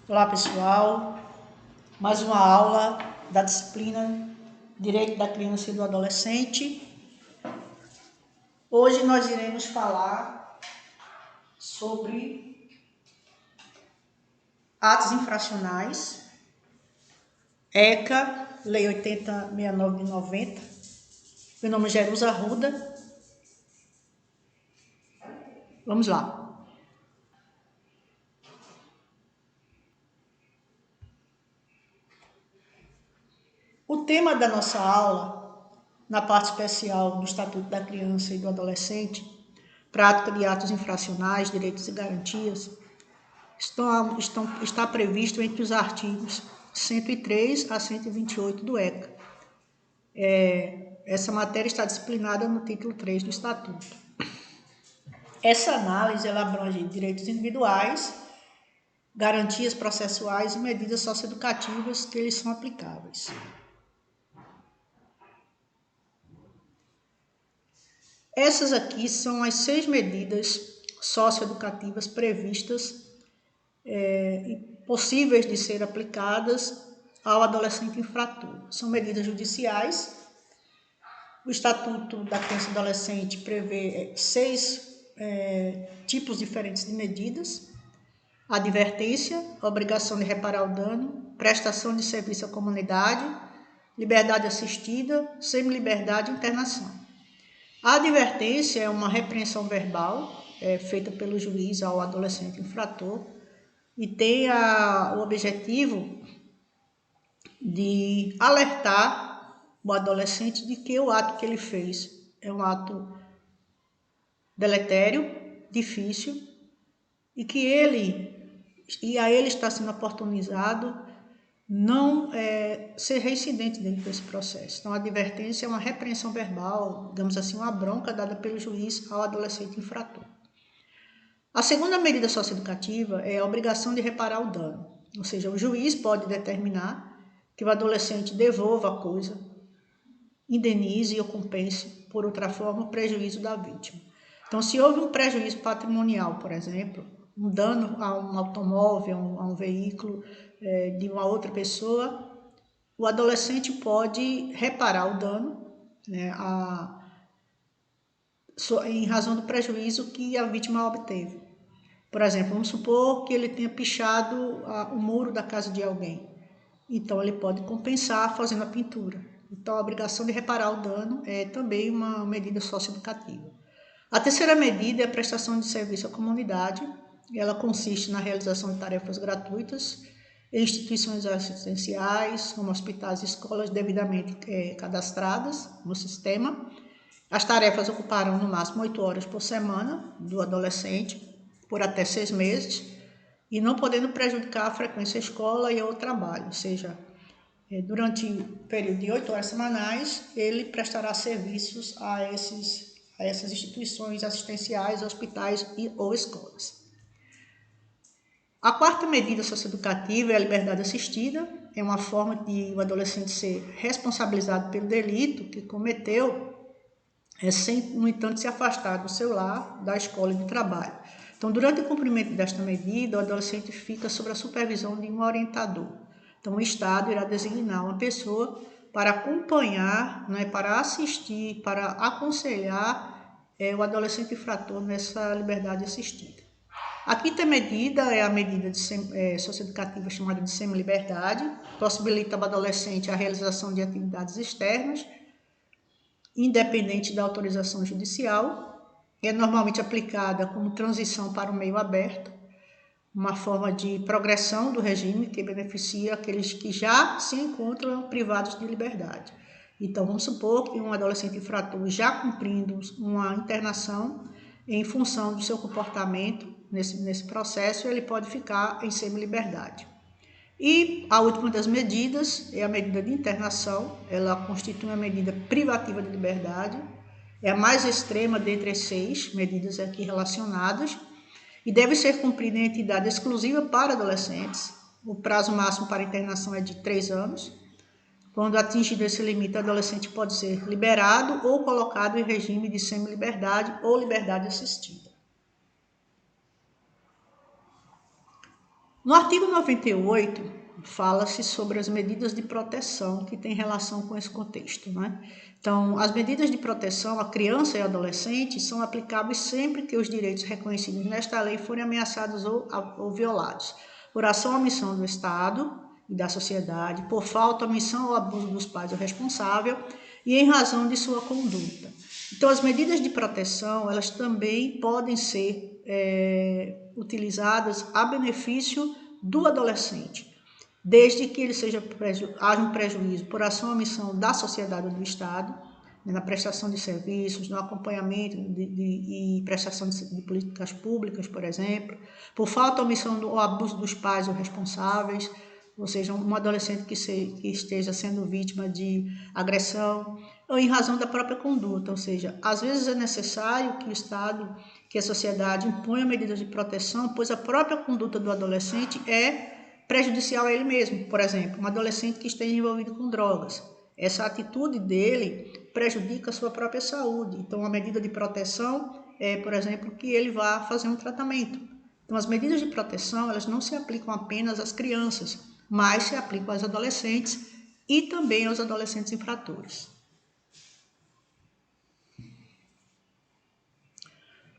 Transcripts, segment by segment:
Olá pessoal, mais uma aula da disciplina Direito da Criança e do Adolescente. Hoje nós iremos falar sobre atos infracionais, ECA, Lei 8069 de 90. Meu nome é Jerusa Arruda. Vamos lá. O tema da nossa aula, na parte especial do Estatuto da Criança e do Adolescente, prática de atos infracionais, direitos e garantias, está previsto entre os artigos 103 a 128 do ECA. Essa matéria está disciplinada no título 3 do Estatuto. Essa análise ela abrange direitos individuais, garantias processuais e medidas socioeducativas que eles são aplicáveis. Essas aqui são as 6 medidas socioeducativas previstas e possíveis de ser aplicadas ao adolescente infrator. São medidas judiciais. O Estatuto da Criança e Adolescente prevê 6 tipos diferentes de medidas: advertência, obrigação de reparar o dano, prestação de serviço à comunidade, liberdade assistida, semi-liberdade e internação. A advertência é uma repreensão verbal feita pelo juiz ao adolescente infrator e tem o objetivo de alertar o adolescente de que o ato que ele fez é um ato deletério, difícil, e que a ele está sendo oportunizado não ser reincidente dentro desse processo. Então, a advertência é uma repreensão verbal, digamos assim, uma bronca dada pelo juiz ao adolescente infrator. A segunda medida socioeducativa é a obrigação de reparar o dano, ou seja, o juiz pode determinar que o adolescente devolva a coisa, indenize ou compense, por outra forma, o prejuízo da vítima. Então, se houve um prejuízo patrimonial, por exemplo, um dano a um automóvel, a um veículo de uma outra pessoa, o adolescente pode reparar o dano, né, em razão do prejuízo que a vítima obteve. Por exemplo, vamos supor que ele tenha pichado o muro da casa de alguém. Então, ele pode compensar fazendo a pintura. Então, a obrigação de reparar o dano é também uma medida socioeducativa. A terceira medida é a prestação de serviço à comunidade. Ela consiste na realização de tarefas gratuitas em instituições assistenciais, como hospitais e escolas devidamente cadastradas no sistema. As tarefas ocuparão no máximo 8 horas por semana do adolescente, por até 6 meses, e não podendo prejudicar a frequência à escola e ao trabalho, ou seja, durante o período de 8 horas semanais, ele prestará serviços a essas instituições assistenciais, hospitais ou escolas. A quarta medida socioeducativa é a liberdade assistida, é uma forma de o adolescente ser responsabilizado pelo delito que cometeu, sem, no entanto, se afastar do seu lar, da escola e do trabalho. Então, durante o cumprimento desta medida, o adolescente fica sob a supervisão de um orientador. Então, o Estado irá designar uma pessoa para acompanhar, né, para assistir, para aconselhar o adolescente infrator nessa liberdade assistida. A quinta medida é a medida socioeducativa chamada de semi-liberdade, possibilita ao adolescente a realização de atividades externas, independente da autorização judicial, é normalmente aplicada como transição para o meio aberto, uma forma de progressão do regime que beneficia aqueles que já se encontram privados de liberdade. Então, vamos supor que um adolescente infrator já cumprindo uma internação, em função do seu comportamento nesse processo, ele pode ficar em semi-liberdade. E a última das medidas é a medida de internação. Ela constitui uma medida privativa de liberdade, é a mais extrema dentre as 6 medidas aqui relacionadas e deve ser cumprida em entidade exclusiva para adolescentes. O prazo máximo para internação é de 3 anos. Quando atingido esse limite, o adolescente pode ser liberado ou colocado em regime de semi-liberdade ou liberdade assistida. No artigo 98, fala-se sobre as medidas de proteção que têm relação com esse contexto, né? Então, as medidas de proteção à criança e adolescente são aplicáveis sempre que os direitos reconhecidos nesta lei forem ameaçados ou violados, por ação ou omissão do Estado e da sociedade, por falta, omissão ou abuso dos pais ou responsável e em razão de sua conduta. Então, as medidas de proteção, elas também podem ser utilizadas a benefício do adolescente, desde que ele haja um prejuízo por ação ou omissão da sociedade ou do Estado, né, na prestação de serviços, no acompanhamento e prestação de políticas públicas, por exemplo, por falta ou omissão ou abuso dos pais ou responsáveis, ou seja, um adolescente que esteja sendo vítima de agressão, ou em razão da própria conduta, ou seja, às vezes é necessário que o Estado, que a sociedade imponha medidas de proteção, pois a própria conduta do adolescente é prejudicial a ele mesmo. Por exemplo, um adolescente que esteja envolvido com drogas, essa atitude dele prejudica a sua própria saúde. Então, a medida de proteção é, por exemplo, que ele vá fazer um tratamento. Então, as medidas de proteção, elas não se aplicam apenas às crianças, mas se aplicam aos adolescentes e também aos adolescentes infratores.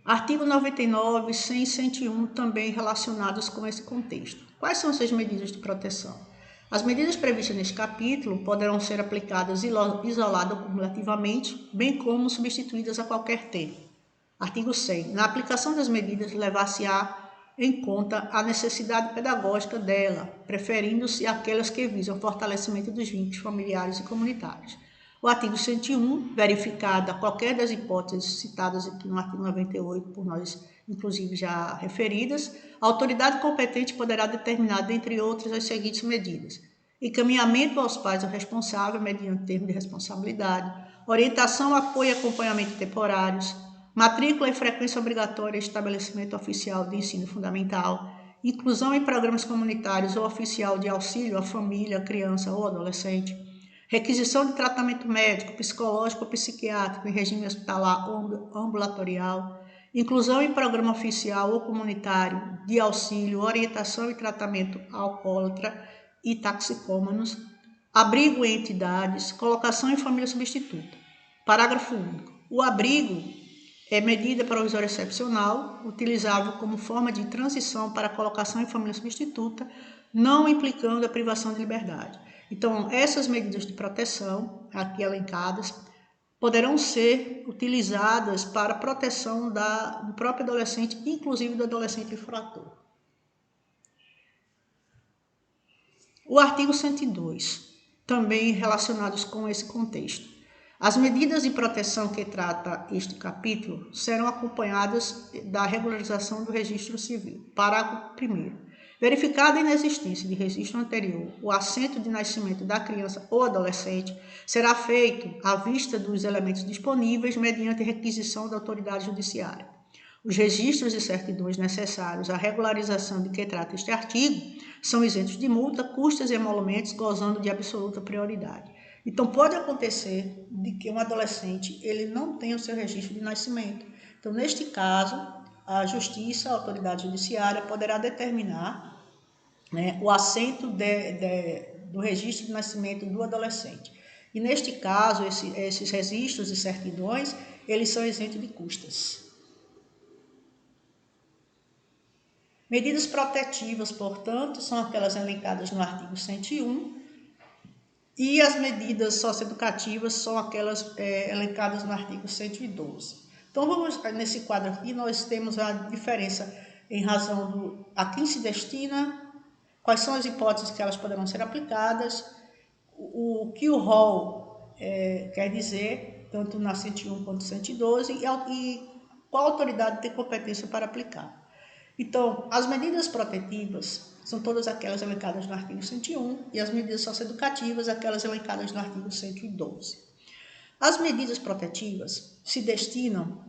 Artigo 99, 100 e 101 também relacionados com esse contexto. Quais são essas medidas de proteção? As medidas previstas neste capítulo poderão ser aplicadas isoladas ou cumulativamente, bem como substituídas a qualquer tempo. Artigo 100. Na aplicação das medidas, levar-se-á em conta a necessidade pedagógica dela, preferindo-se aquelas que visam o fortalecimento dos vínculos familiares e comunitários. O artigo 101, verificada qualquer das hipóteses citadas aqui no artigo 98, por nós, inclusive, já referidas, a autoridade competente poderá determinar, dentre outras, as seguintes medidas: encaminhamento aos pais ou responsável, mediante termo de responsabilidade, orientação, apoio e acompanhamento temporários, matrícula e frequência obrigatória em estabelecimento oficial de ensino fundamental, inclusão em programas comunitários ou oficial de auxílio à família, criança ou adolescente, requisição de tratamento médico, psicológico ou psiquiátrico em regime hospitalar ou ambulatorial, inclusão em programa oficial ou comunitário de auxílio, orientação e tratamento alcoólatra e toxicômanos, abrigo em entidades, colocação em família substituta. Parágrafo único. O abrigo é medida provisória excepcional, utilizável como forma de transição para a colocação em família substituta, não implicando a privação de liberdade. Então, essas medidas de proteção, aqui elencadas, poderão ser utilizadas para a proteção do próprio adolescente, inclusive do adolescente infrator. O artigo 102, também relacionados com esse contexto. As medidas de proteção que trata este capítulo serão acompanhadas da regularização do registro civil. Parágrafo 1º. Verificada a inexistência de registro anterior, o assento de nascimento da criança ou adolescente será feito à vista dos elementos disponíveis mediante requisição da autoridade judiciária. Os registros e certidões necessários à regularização de que trata este artigo são isentos de multa, custas e emolumentos, gozando de absoluta prioridade. Então, pode acontecer de que um adolescente ele não tenha o seu registro de nascimento. Então, neste caso, a Justiça, a autoridade judiciária, poderá determinar, né, o assento do registro de nascimento do adolescente. E, neste caso, esses registros e certidões, eles são isentos de custas. Medidas protetivas, portanto, são aquelas elencadas no artigo 101, e as medidas socioeducativas são aquelas elencadas no artigo 112. Então, nesse quadro aqui, nós temos a diferença em razão a quem se destina, quais são as hipóteses que elas poderão ser aplicadas, o que o rol quer dizer, tanto na 101 quanto 112, e qual autoridade tem competência para aplicar. Então, as medidas protetivas são todas aquelas elencadas no artigo 101 e as medidas socioeducativas, aquelas elencadas no artigo 112. As medidas protetivas se destinam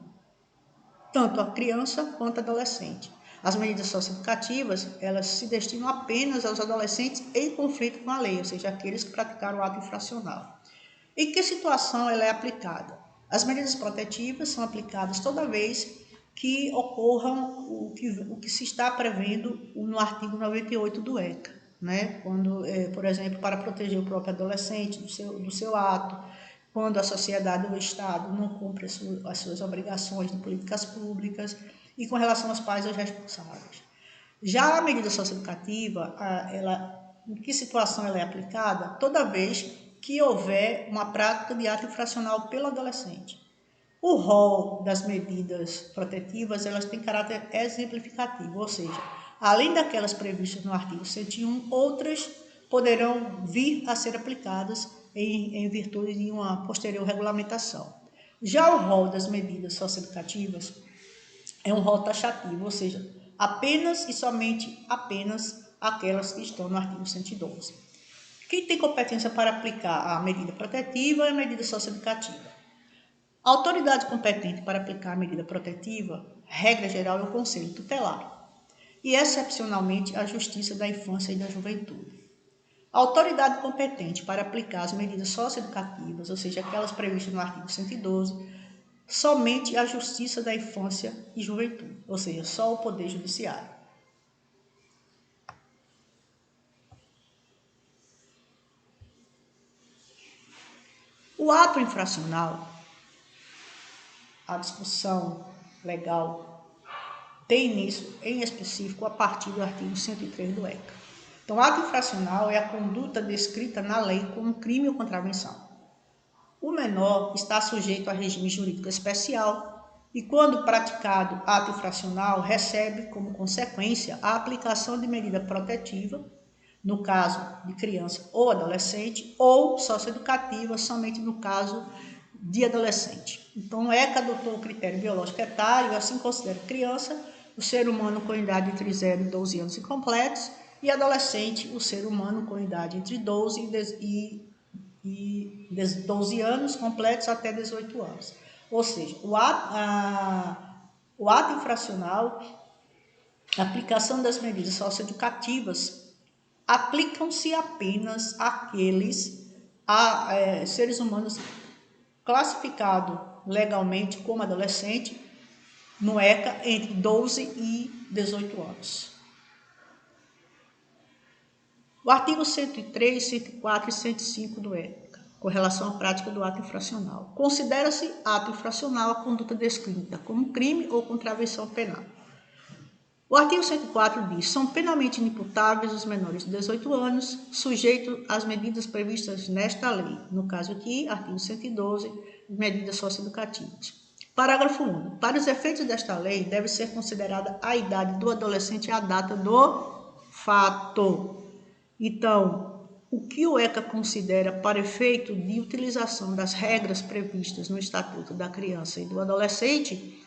tanto à criança quanto ao adolescente. As medidas socioeducativas, elas se destinam apenas aos adolescentes em conflito com a lei, ou seja, aqueles que praticaram o ato infracional. Em que situação ela é aplicada? As medidas protetivas são aplicadas toda vez que ocorram o que se está prevendo no artigo 98 do ECA, né? Quando, por exemplo, para proteger o próprio adolescente do seu ato, quando a sociedade ou o Estado não cumpre as suas obrigações de políticas públicas e com relação aos pais e aos responsáveis. Já a medida socioeducativa, em que situação ela é aplicada? Toda vez que houver uma prática de ato infracional pelo adolescente. O rol das medidas protetivas, elas têm caráter exemplificativo, ou seja, além daquelas previstas no artigo 101, outras poderão vir a ser aplicadas em virtude de uma posterior regulamentação. Já o rol das medidas socioeducativas é um rol taxativo, ou seja, apenas e somente aquelas que estão no artigo 112. Quem tem competência para aplicar a medida protetiva é a medida socioeducativa. A autoridade competente para aplicar a medida protetiva, regra geral, é o Conselho Tutelar e, excepcionalmente, a Justiça da Infância e da Juventude. A autoridade competente para aplicar as medidas socioeducativas, ou seja, aquelas previstas no artigo 112, somente a Justiça da Infância e Juventude, ou seja, só o Poder Judiciário. O ato infracional, a discussão legal, tem início em específico a partir do artigo 103 do ECA. Então, ato infracional é a conduta descrita na lei como crime ou contravenção. O menor está sujeito a regime jurídico especial e, quando praticado ato infracional, recebe como consequência a aplicação de medida protetiva, no caso de criança ou adolescente, ou socioeducativa, somente no caso de adolescente. Então, o ECA adotou o critério biológico etário, assim considera criança o ser humano com idade entre 0 e 12 anos incompletos e adolescente o ser humano com idade entre 12 e 12 anos completos até 18 anos. Ou seja, o ato infracional, a aplicação das medidas socioeducativas aplicam-se apenas àqueles seres humanos classificados legalmente como adolescente no ECA entre 12 e 18 anos. O artigo 103, 104 e 105 do ECA, com relação à prática do ato infracional. Considera-se ato infracional a conduta descrita como crime ou contravenção penal. O artigo 104 diz: são penalmente inimputáveis os menores de 18 anos, sujeitos às medidas previstas nesta lei, no caso aqui, artigo 112, medidas socioeducativas. Parágrafo 1. Para os efeitos desta lei, deve ser considerada a idade do adolescente à data do fato. Então, o que o ECA considera para efeito de utilização das regras previstas no Estatuto da Criança e do Adolescente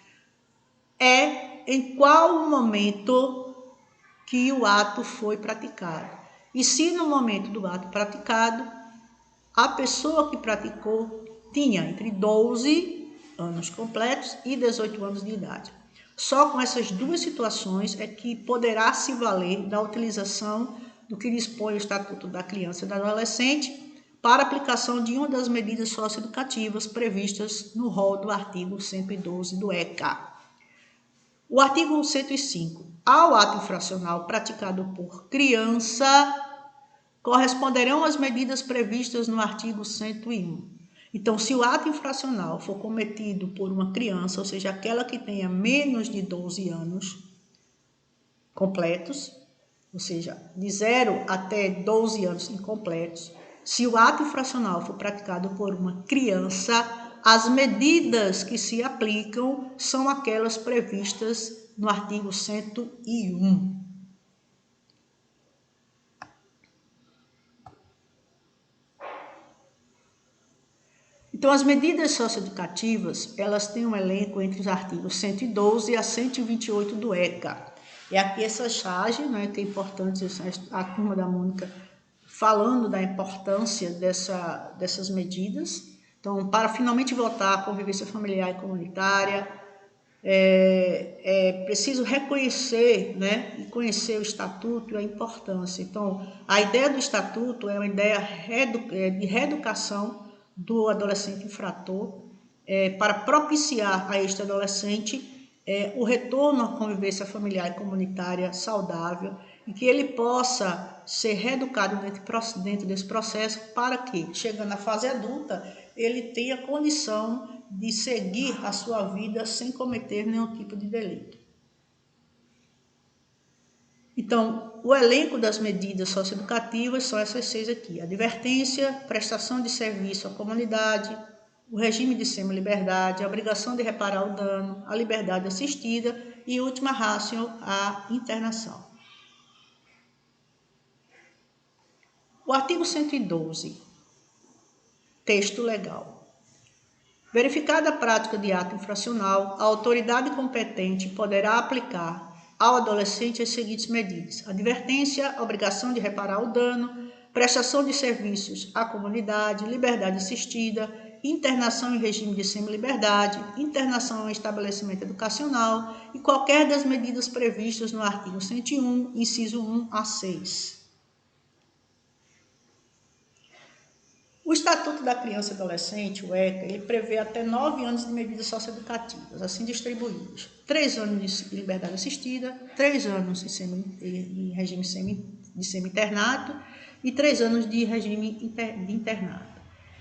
é em qual momento que o ato foi praticado. E se no momento do ato praticado, a pessoa que praticou tinha entre 12 anos completos e 18 anos de idade. Só com essas duas situações é que poderá se valer da utilização do que dispõe o Estatuto da Criança e do Adolescente para aplicação de uma das medidas socioeducativas previstas no rol do artigo 112 do ECA. O artigo 105. Ao ato infracional praticado por criança, corresponderão as medidas previstas no artigo 101. Então, se o ato infracional for cometido por uma criança, ou seja, aquela que tenha menos de 12 anos completos, ou seja, de 0 até 12 anos incompletos, se o ato infracional for praticado por uma criança, as medidas que se aplicam são aquelas previstas no artigo 101. Então, as medidas socioeducativas, elas têm um elenco entre os artigos 112 a 128 do ECA. E aqui essa charge, né, que é importante, a turma da Mônica falando da importância dessas medidas. Então, para finalmente votar a convivência familiar e comunitária, é preciso reconhecer, né, e conhecer o Estatuto e a importância. Então, a ideia do Estatuto é uma ideia de reeducação do adolescente infrator, para propiciar a este adolescente o retorno à convivência familiar e comunitária saudável e que ele possa ser reeducado dentro desse processo para que, chegando à fase adulta, ele tenha condição de seguir a sua vida sem cometer nenhum tipo de delito. Então, o elenco das medidas socioeducativas são essas 6 aqui: advertência, prestação de serviço à comunidade, o regime de semi-liberdade, a obrigação de reparar o dano, a liberdade assistida e, última ratio, a internação. O artigo 112, texto legal. Verificada a prática de ato infracional, a autoridade competente poderá aplicar ao adolescente as seguintes medidas: advertência, obrigação de reparar o dano, prestação de serviços à comunidade, liberdade assistida, internação em regime de semi-liberdade, internação em estabelecimento educacional e qualquer das medidas previstas no artigo 101, inciso 1 a 6. O Estatuto da Criança e Adolescente, o ECA, ele prevê até 9 anos de medidas socioeducativas, assim distribuídas: 3 anos de liberdade assistida, 3 anos de regime de semi-internato e 3 anos de regime de internato.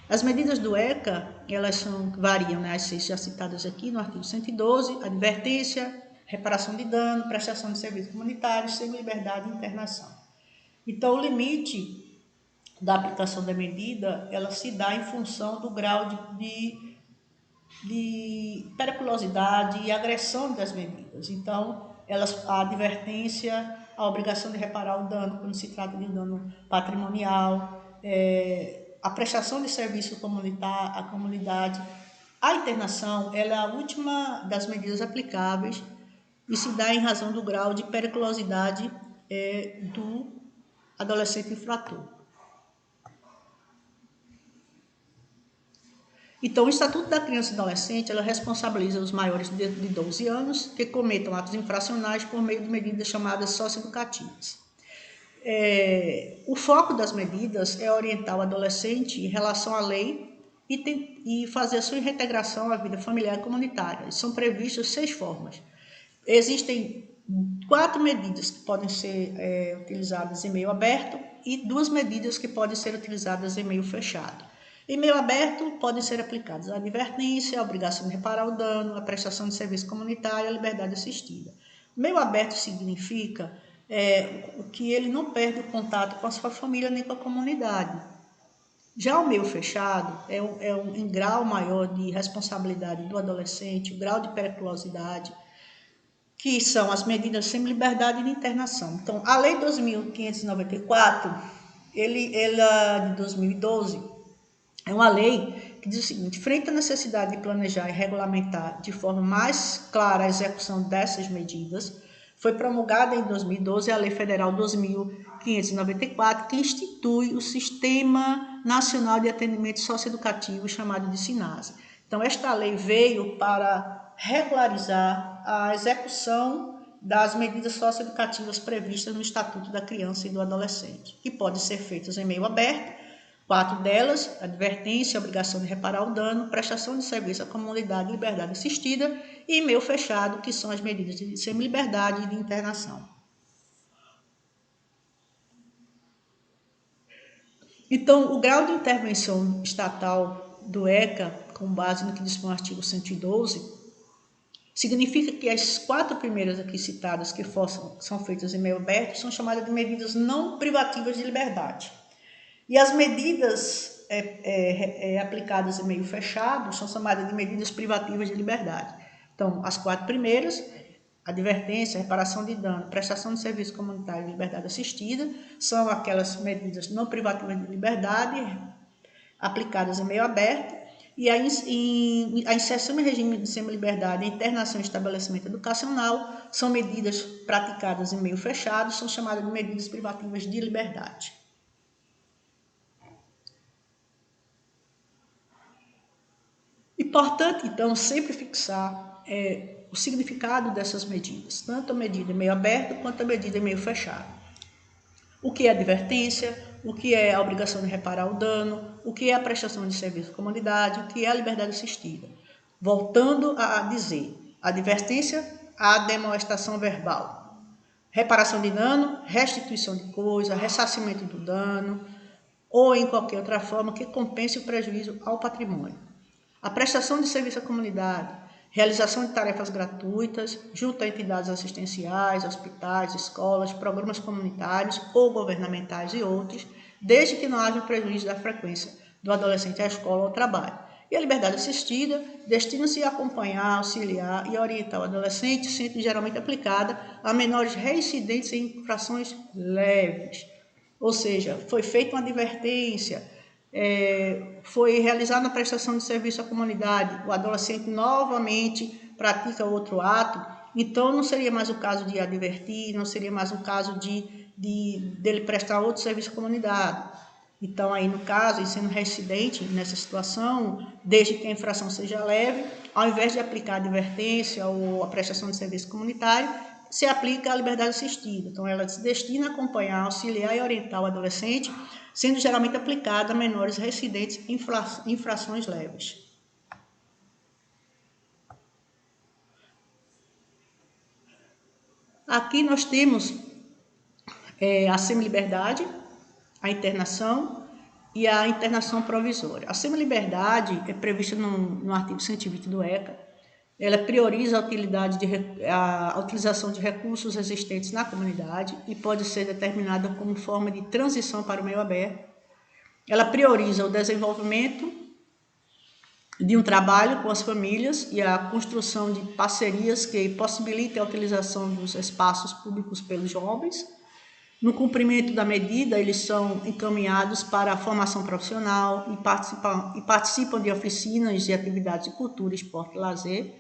As medidas do ECA, elas variam, né, as 6 já citadas aqui no artigo 112, advertência, reparação de dano, prestação de serviços comunitários, semi-liberdade e internação. Então, o limite da aplicação da medida, ela se dá em função do grau de periculosidade e agressão das medidas. Então, a advertência, a obrigação de reparar o dano quando se trata de um dano patrimonial, a prestação de serviço à comunidade, a internação, ela é a última das medidas aplicáveis e se dá em razão do grau de periculosidade do adolescente infrator. Então, o Estatuto da Criança e Adolescente, ela responsabiliza os maiores de 12 anos que cometam atos infracionais por meio de medidas chamadas socioeducativas. O foco das medidas é orientar o adolescente em relação à lei e fazer a sua reintegração à vida familiar e comunitária. São previstas 6 formas. Existem 4 medidas que podem ser utilizadas em meio aberto e 2 medidas que podem ser utilizadas em meio fechado. Em meio aberto, podem ser aplicadas a advertência, a obrigação de reparar o dano, a prestação de serviço comunitário, a liberdade assistida. Meio aberto significa que ele não perde o contato com a sua família nem com a comunidade. Já o meio fechado é um grau maior de responsabilidade do adolescente, o grau de periculosidade, que são as medidas de semi-liberdade e de internação. Então, a Lei 2.594, ela de 2012, é uma lei que diz o seguinte: frente à necessidade de planejar e regulamentar de forma mais clara a execução dessas medidas, foi promulgada em 2012 a Lei Federal 2.594, que institui o Sistema Nacional de Atendimento Socioeducativo, chamado de SINASE. Então, esta lei veio para regularizar a execução das medidas socioeducativas previstas no Estatuto da Criança e do Adolescente, que podem ser feitas em meio aberto. 4 delas: advertência, obrigação de reparar o dano, prestação de serviço à comunidade, liberdade assistida, e meio fechado, que são as medidas de semi-liberdade e de internação. Então, o grau de intervenção estatal do ECA, com base no que dispõe o artigo 112, significa que as 4 primeiras aqui citadas, que são feitas em meio aberto, são chamadas de medidas não privativas de liberdade. E as medidas aplicadas em meio fechado são chamadas de medidas privativas de liberdade. Então, as 4 primeiras: advertência, reparação de dano, prestação de serviço comunitário e liberdade assistida, são aquelas medidas não privativas de liberdade aplicadas em meio aberto. E a inserção em regime de semi-liberdade e a internação em estabelecimento educacional são medidas praticadas em meio fechado, são chamadas de medidas privativas de liberdade. Importante, então, sempre fixar o significado dessas medidas, tanto a medida em meio aberto quanto a medida em meio fechado. O que é advertência, o que é a obrigação de reparar o dano, o que é a prestação de serviço à comunidade, o que é a liberdade assistida. Voltando a dizer, a advertência a admoestação verbal, reparação de dano, restituição de coisa, ressarcimento do dano, ou em qualquer outra forma que compense o prejuízo ao patrimônio. A prestação de serviço à comunidade, realização de tarefas gratuitas junto a entidades assistenciais, hospitais, escolas, programas comunitários ou governamentais e outros, desde que não haja prejuízo da frequência do adolescente à escola ou ao trabalho. E a liberdade assistida destina-se a acompanhar, auxiliar e orientar o adolescente, sendo geralmente aplicada a menores reincidentes em infrações leves. Ou seja, foi feita uma advertência, foi realizada a prestação de serviço à comunidade, o adolescente novamente pratica outro ato, então não seria mais o caso de advertir, não seria mais um caso dele prestar outro serviço à comunidade. Então, aí no caso, sendo reincidente nessa situação, desde que a infração seja leve, ao invés de aplicar a advertência ou a prestação de serviço comunitário, se aplica a liberdade assistida. Então, ela se destina a acompanhar, auxiliar e orientar o adolescente, sendo geralmente aplicada a menores reincidentes em infrações leves. Aqui nós temos a semi-liberdade, a internação e a internação provisória. A semi-liberdade é prevista no artigo 120 do ECA. Ela prioriza a utilização de recursos existentes na comunidade e pode ser determinada como forma de transição para o meio aberto. Ela prioriza o desenvolvimento de um trabalho com as famílias e a construção de parcerias que possibilitem a utilização dos espaços públicos pelos jovens. No cumprimento da medida, eles são encaminhados para a formação profissional e participam de oficinas e atividades de cultura, esporte e lazer.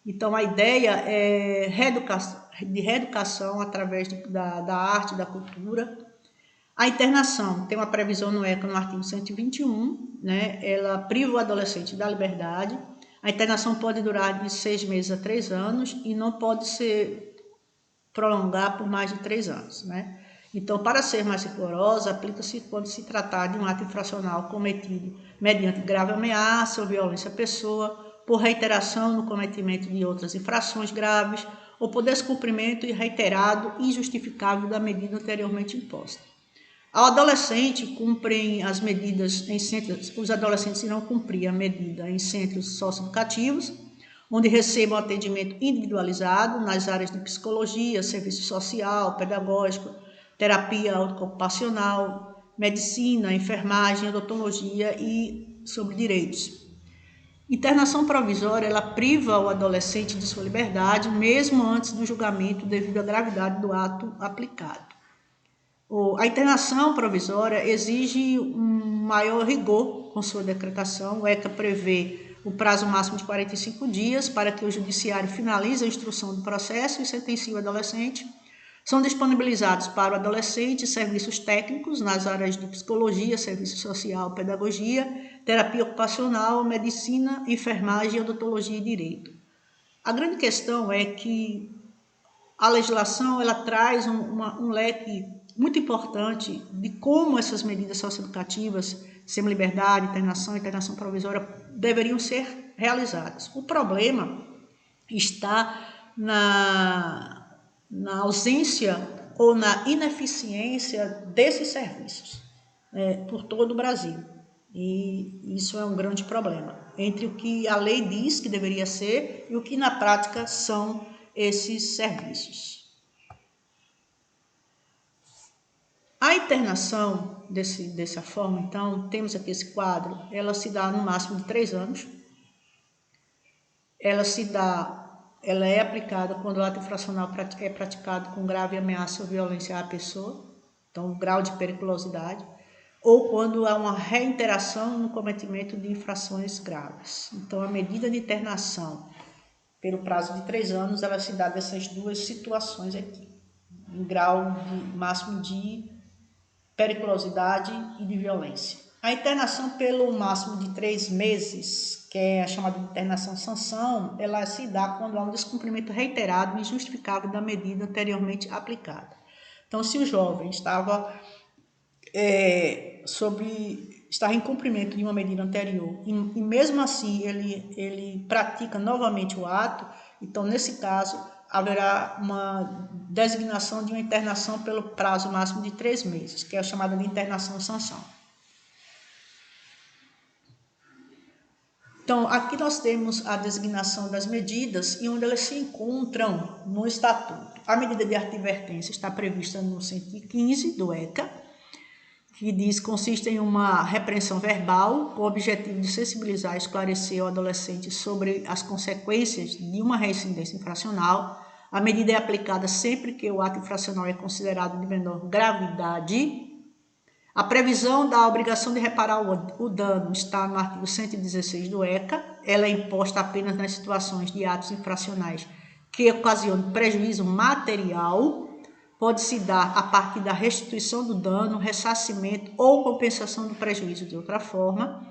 Então, a ideia é de reeducação através da arte, da cultura. A internação tem uma previsão no ECA, no artigo 121, né? Ela priva o adolescente da liberdade. A internação pode durar de 6 meses a 3 anos e não pode se prolongar por mais de 3 anos, né? Então, para ser mais rigorosa, aplica-se quando se tratar de um ato infracional cometido mediante grave ameaça ou violência à pessoa, por reiteração no cometimento de outras infrações graves ou por descumprimento reiterado e injustificável da medida anteriormente imposta. Ao adolescente cumprem as medidas em centros, os adolescentes irão cumprir a medida em centros socioeducativos, onde recebam atendimento individualizado nas áreas de psicologia, serviço social, pedagógico, terapia ocupacional, medicina, enfermagem, odontologia e sobre direitos. Internação provisória, ela priva o adolescente de sua liberdade, mesmo antes do julgamento, devido à gravidade do ato aplicado. A internação provisória exige um maior rigor com sua decretação. O ECA prevê o prazo máximo de 45 dias para que o judiciário finalize a instrução do processo e sentencie o adolescente. São disponibilizados para o adolescente serviços técnicos nas áreas de psicologia, serviço social, pedagogia, terapia ocupacional, medicina, enfermagem, odontologia e direito. A grande questão é que a legislação ela traz um leque muito importante de como essas medidas socioeducativas, semi-liberdade, internação provisória, deveriam ser realizadas. O problema está na ausência ou na ineficiência desses serviços por todo o Brasil. E isso é um grande problema, entre o que a lei diz que deveria ser e o que na prática são esses serviços. A internação, dessa forma, então, temos aqui esse quadro, ela se dá no máximo de 3 anos. Ela é aplicada quando o ato infracional é praticado com grave ameaça ou violência à pessoa, então o grau de periculosidade, ou quando há uma reiteração no cometimento de infrações graves. Então, a medida de internação, pelo prazo de 3 anos, ela se dá dessas duas situações aqui, em grau máximo de periculosidade e de violência. A internação pelo máximo de 3 meses, que é a chamada de internação sanção, ela se dá quando há um descumprimento reiterado e injustificável da medida anteriormente aplicada. Então, se o jovem estava em cumprimento de uma medida anterior e mesmo assim ele pratica novamente o ato, então, nesse caso, haverá uma designação de uma internação pelo prazo máximo de 3 meses, que é a chamada de internação-sanção. Então, aqui nós temos a designação das medidas e onde elas se encontram no Estatuto. A medida de advertência está prevista no 115 do ECA, que diz que consiste em uma repreensão verbal com o objetivo de sensibilizar e esclarecer o adolescente sobre as consequências de uma reincidência infracional. A medida é aplicada sempre que o ato infracional é considerado de menor gravidade. A previsão da obrigação de reparar o dano está no artigo 116 do ECA. Ela é imposta apenas nas situações de atos infracionais que ocasionam prejuízo material. Pode-se dar a partir da restituição do dano, ressarcimento ou compensação do prejuízo de outra forma.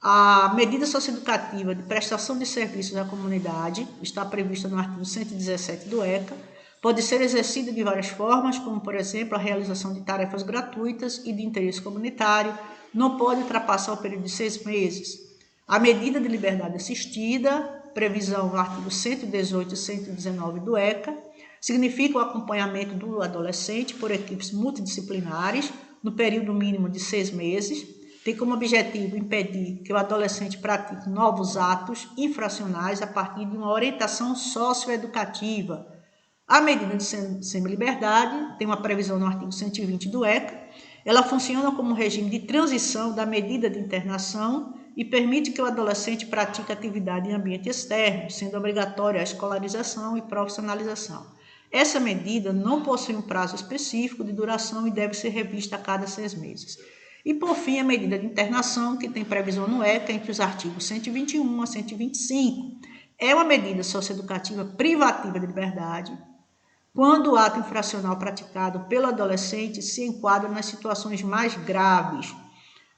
A medida socioeducativa de prestação de serviços à comunidade está prevista no artigo 117 do ECA. Pode ser exercida de várias formas, como, por exemplo, a realização de tarefas gratuitas e de interesse comunitário. Não pode ultrapassar o período de 6 meses. A medida de liberdade assistida, previsão no artigo 118 e 119 do ECA, significa o acompanhamento do adolescente por equipes multidisciplinares no período mínimo de 6 meses. Tem como objetivo impedir que o adolescente pratique novos atos infracionais a partir de uma orientação socioeducativa. A medida de semi-liberdade tem uma previsão no artigo 120 do ECA. Ela funciona como regime de transição da medida de internação e permite que o adolescente pratique atividade em ambiente externo, sendo obrigatória a escolarização e profissionalização. Essa medida não possui um prazo específico de duração e deve ser revista a cada 6 meses. E, por fim, a medida de internação, que tem previsão no ECA entre os artigos 121 a 125. É uma medida socioeducativa privativa de liberdade, quando o ato infracional praticado pelo adolescente se enquadra nas situações mais graves.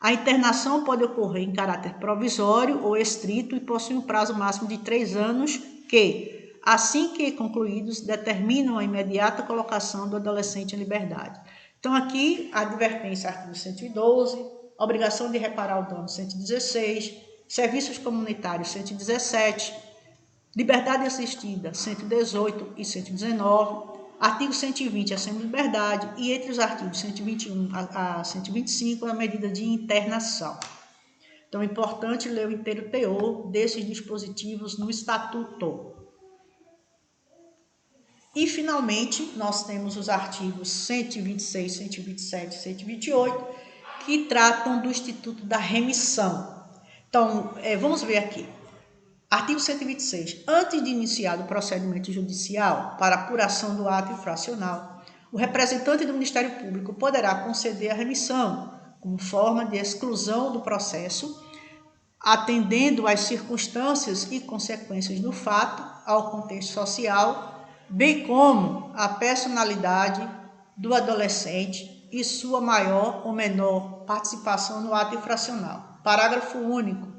A internação pode ocorrer em caráter provisório ou estrito e possui um prazo máximo de 3 anos que, assim que concluídos, determinam a imediata colocação do adolescente em liberdade. Então, aqui, a advertência, artigo 112, obrigação de reparar o dano, 116, serviços comunitários, 117, liberdade assistida, 118 e 119, artigo 120, a semi-liberdade, e entre os artigos 121 a 125, a medida de internação. Então, é importante ler o inteiro teor desses dispositivos no Estatuto. E, finalmente, nós temos os artigos 126, 127 e 128, que tratam do Instituto da Remissão. Então, vamos ver aqui. Artigo 126. Antes de iniciado o procedimento judicial para apuração do ato infracional, o representante do Ministério Público poderá conceder a remissão como forma de exclusão do processo, atendendo às circunstâncias e consequências do fato, ao contexto social, bem como à personalidade do adolescente e sua maior ou menor participação no ato infracional. Parágrafo único.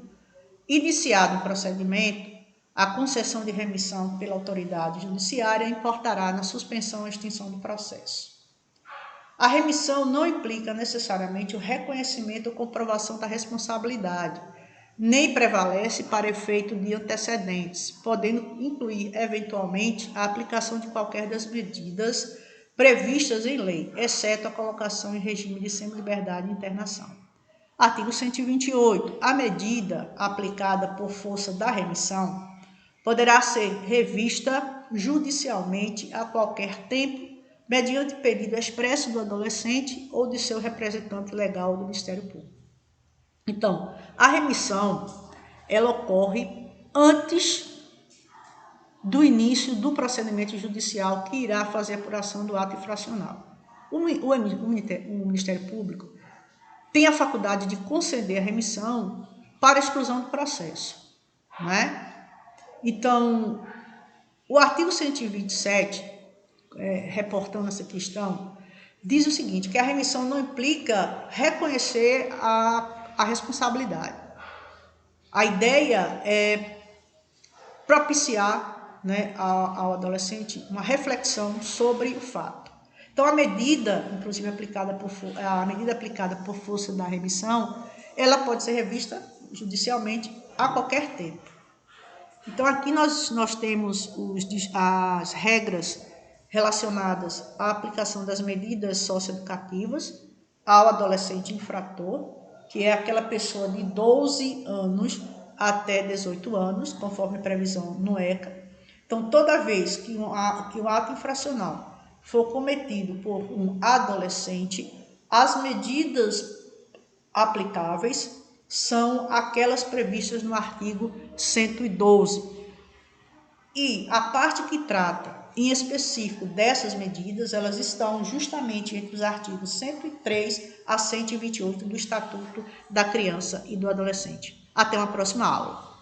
Iniciado o procedimento, a concessão de remissão pela autoridade judiciária importará na suspensão ou extinção do processo. A remissão não implica necessariamente o reconhecimento ou comprovação da responsabilidade, nem prevalece para efeito de antecedentes, podendo incluir, eventualmente, a aplicação de qualquer das medidas previstas em lei, exceto a colocação em regime de semi-liberdade e internação. Artigo 128. A medida aplicada por força da remissão poderá ser revista judicialmente a qualquer tempo, mediante pedido expresso do adolescente ou de seu representante legal do Ministério Público. Então, a remissão, ela ocorre antes do início do procedimento judicial que irá fazer a apuração do ato infracional. O Ministério Público tem a faculdade de conceder a remissão para exclusão do processo, não é? Então, o artigo 127, reportando essa questão, diz o seguinte, que a remissão não implica reconhecer a responsabilidade. A ideia é propiciar, né, ao adolescente uma reflexão sobre o fato. Então, a medida, inclusive aplicada por força da remissão, ela pode ser revista judicialmente a qualquer tempo. Então, aqui nós temos as regras relacionadas à aplicação das medidas socioeducativas ao adolescente infrator, que é aquela pessoa de 12 anos até 18 anos, conforme previsão no ECA. Então, toda vez que um ato infracional for cometido por um adolescente, as medidas aplicáveis são aquelas previstas no artigo 112. E a parte que trata, em específico, dessas medidas, elas estão justamente entre os artigos 103 a 128 do Estatuto da Criança e do Adolescente. Até uma próxima aula.